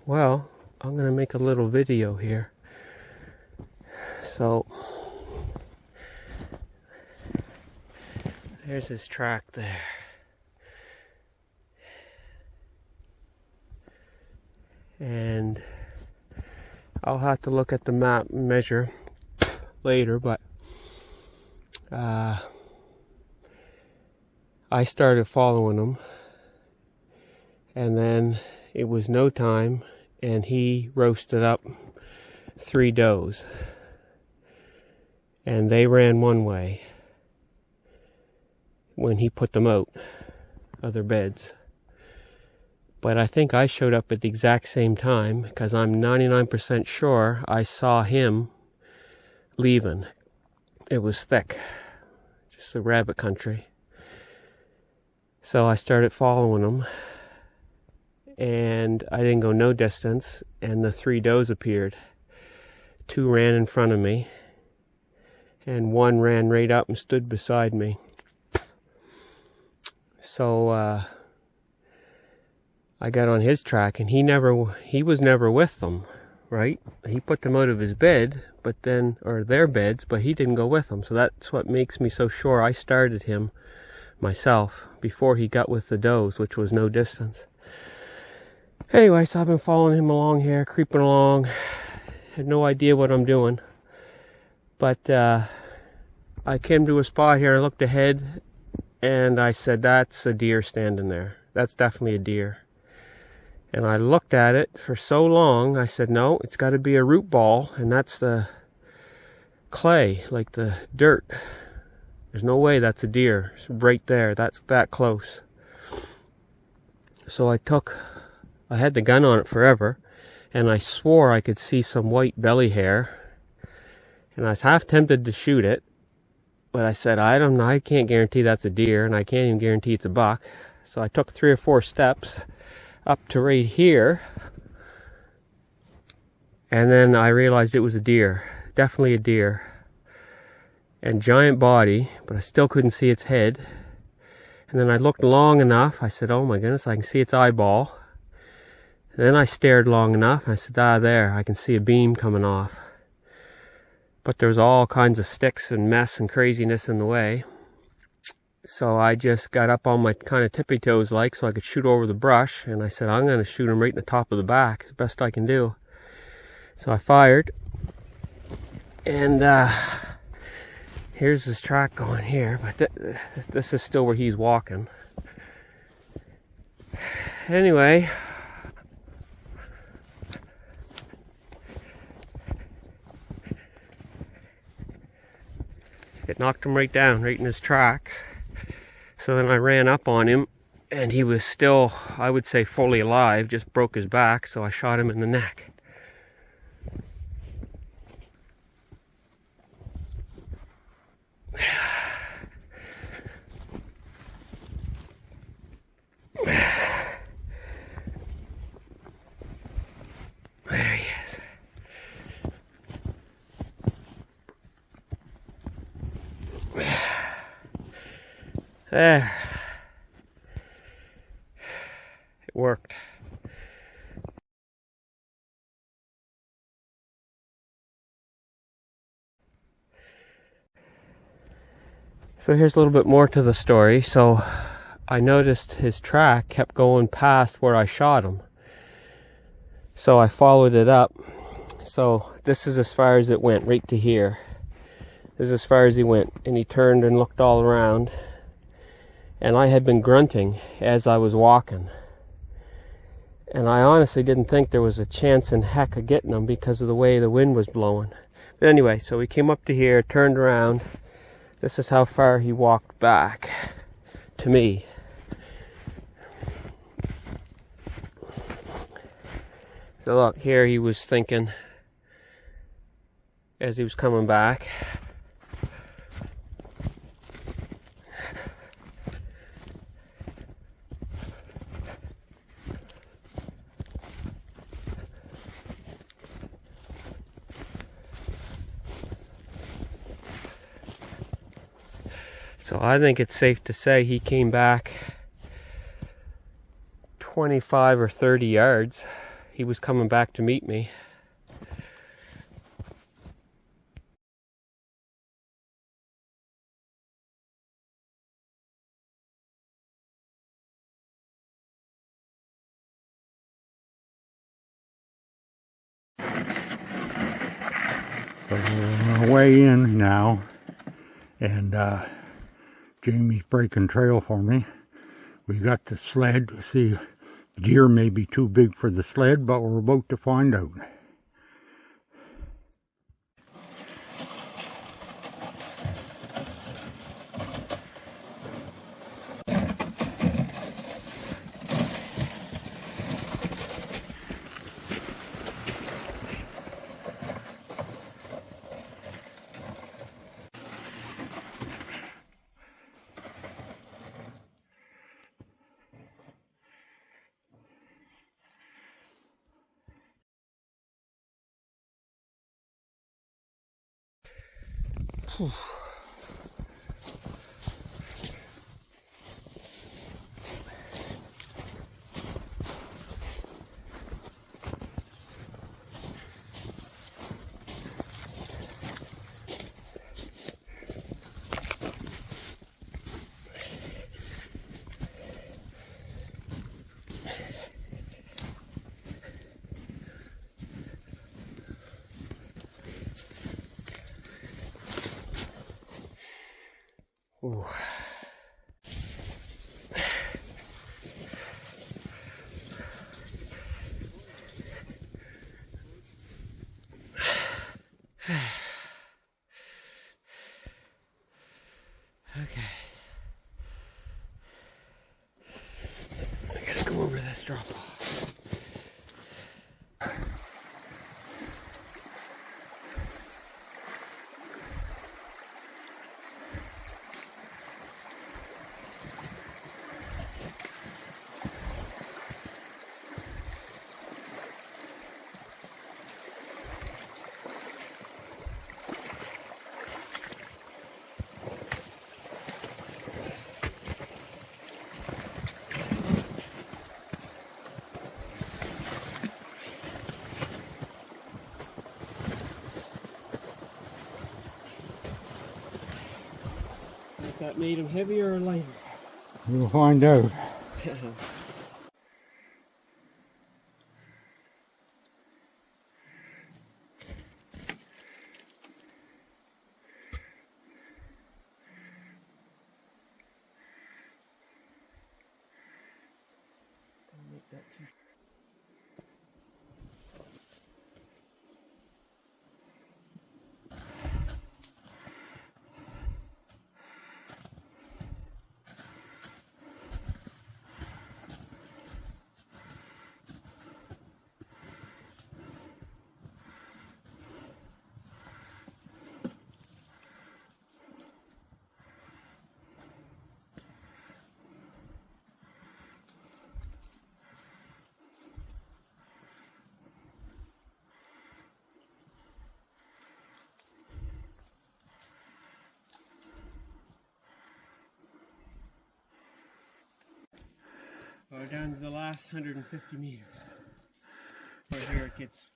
Well, I'm gonna make a little video here. So there's his track there. And I'll have to look at the map and measure later, but I started following him, and then it was no time, and he roasted up 3 does, and they ran one way when he put them out of their beds. But I think I showed up at the exact same time, because I'm 99% sure I saw him leaving. It was thick, just the rabbit country. So I started following him, and I didn't go no distance, and the 3 does appeared. 2 ran in front of me, and 1 ran right up and stood beside me. So I got on his track, and he was never with them, right? He put them out of his bed, or their beds, but he didn't go with them. So that's what makes me so sure I started him myself before he got with the does, which was no distance. Anyway, so I've been following him along here, creeping along. Had no idea what I'm doing, but I came to a spot here. I looked ahead, and I said, "That's a deer standing there. That's definitely a deer." And I looked at it for so long, I said, no, it's got to be a root ball, and that's the clay, like the dirt. There's no way that's a deer. It's right there. That's that close. So I had the gun on it forever, and I swore I could see some white belly hair, and I was half tempted to shoot it, but I said, I don't know, I can't guarantee that's a deer, and I can't even guarantee it's a buck. So I took 3 or 4 steps up to right here, and then I realized it was a deer. Definitely a deer. And giant body, but I still couldn't see its head. And then I looked long enough, I said, oh my goodness, I can see its eyeball. And then I stared long enough, and I said, there, I can see a beam coming off. But there was all kinds of sticks and mess and craziness in the way. So I just got up on my kind of tippy toes like, so I could shoot over the brush, and I said, I'm going to shoot him right in the top of the back, as best I can do. So I fired, and here's his track going here, but this is still where he's walking. Anyway, it knocked him right down, right in his tracks. So then I ran up on him, and he was still, I would say, fully alive, just broke his back, so I shot him in the neck. There he is. There. It worked. So here's a little bit more to the story. So I noticed his track kept going past where I shot him. So I followed it up. So this is as far as it went, right to here. This is as far as he went. And he turned and looked all around. And I had been grunting as I was walking. And I honestly didn't think there was a chance in heck of getting him because of the way the wind was blowing. But anyway, so we came up to here, turned around. This is how far he walked back to me. So look, here he was thinking as he was coming back. So I think it's safe to say he came back 25 or 30 yards. he was coming back to meet me. So we're on our way in now, and Jamie's breaking trail for me. We got the sled. See, deer may be too big for the sled, but we're about to find out. Ooh. Okay. I gotta go over this drop off. If that made him heavier or lighter? We'll find out. Make that too. We're down to the last 150 meters. Right here it gets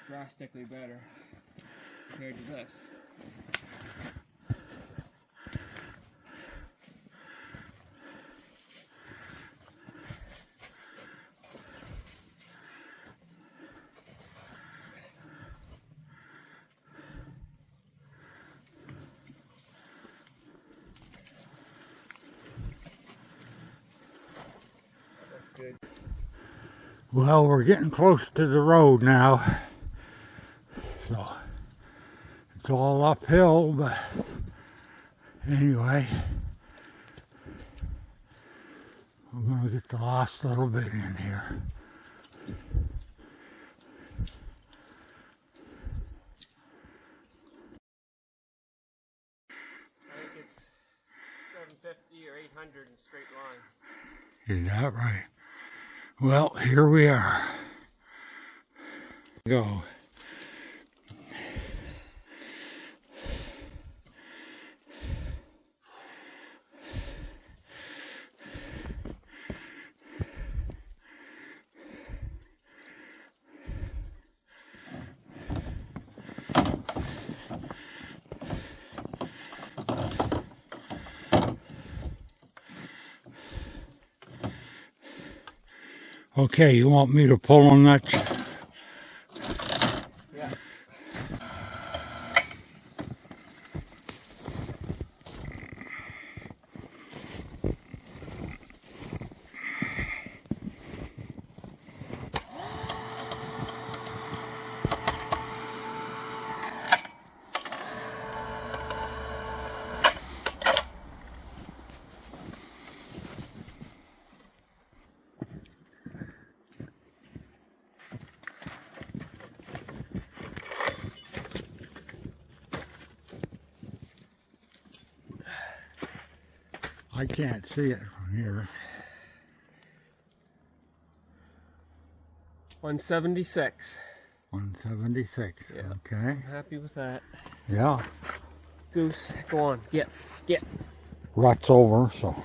drastically better compared to this. Good. Well, we're getting close to the road now, so it's all uphill, but anyway, we're going to get the last little bit in here. I think it's 750 or 800 in straight line. Is that right? Well, here we are. Go. Okay, you want me to pull on that? Yeah. I can't see it from here. 176. 176. Yeah. Okay. I'm happy with that. Yeah. Goose, go on. Get. Rut's over, so.